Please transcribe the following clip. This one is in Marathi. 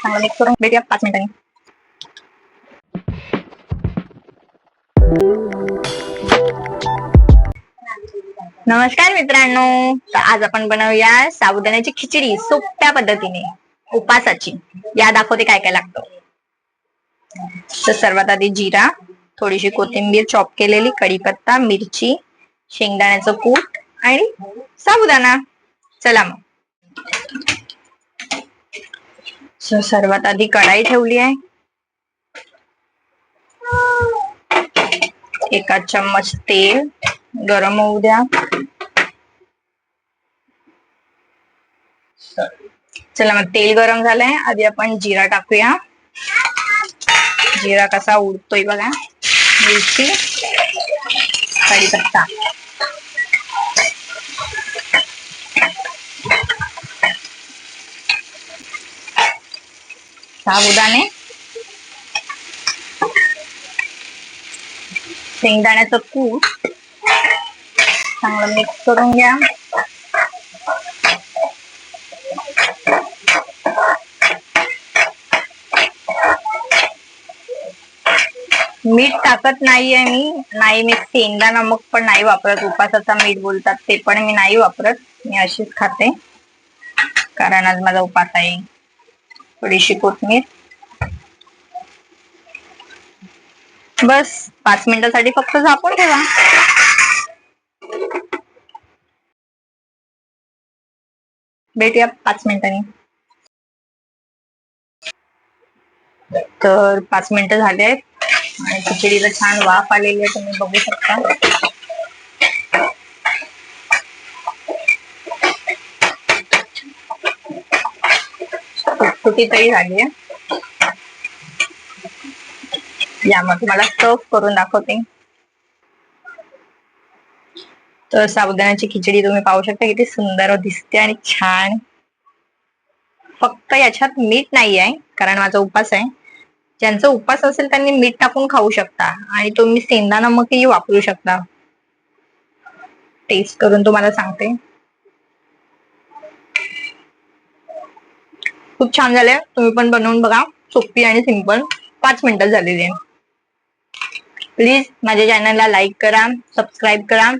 चांगलं मिक्स करून भेटूया 5 मिनिटांनी. नमस्कार मित्रांनो, तर आज आपण बनवूया साबुदाण्याची खिचडी सोप्या पद्धतीने उपासाची. या दाखवते काय काय लागतं. तर सर्वात आधी जिरा, थोडीशी कोथिंबीर चॉप केलेली, कढीपत्ता, मिरची, शेंगदाण्याचं कूट आणि साबुदाणा. चला मग. सर्वात आधी कढाई ठेवली आहे. 1 चम्मच तेल गरम होऊ द्या. चला मग तेल गरम झालंय. आधी आपण जिरा टाकूया. जिरा कसा उडतोय बघा. मिरची, कढीपत्ता, साबुदाणे, शेंगदाण्याचं कूट चांगलं मिक्स करून घ्या. मीठ टाकत नाहीये मी सेंदा नमक पण नाही वापरत. उपासाचा मीठ बोलतात ते पण मी नाही वापरत. मी अशीच खाते कारण आज माझा उपास आहे. थोडीशी कोथिंबीर. बस 5 मिनिटांसाठी फक्त झाकून ठेवा. भेटूया 5 मिनिटांनी. तर 5 मिनिटं झाले आहेत आणि खिचडीला छान वाफ आलेली आहे, तुम्ही बघू शकता. तुटीतही झाली आहे. यामध्ये तुम्हाला सर्व करून दाखवते. तर साबुदाण्याची खिचडी तुम्ही पाहू शकता किती सुंदर दिसते आणि छान. फक्त याच्यात मीठ नाही आहे कारण माझा उपास आहे. ज्यांचा उपास असेल त्यांनी मीठ टाकून खाऊ शकता आणि तुम्ही सेंदा नमकही वापरू शकता. टेस्ट करून तुम्हाला सांगते. खूप छान झाले. तुम्ही पण बनवून बघा. सोपी आणि सिंपल. 5 मिनिटात झालेली आहे. प्लीज माझ्या चॅनलला लाईक करा, सबस्क्राईब करा.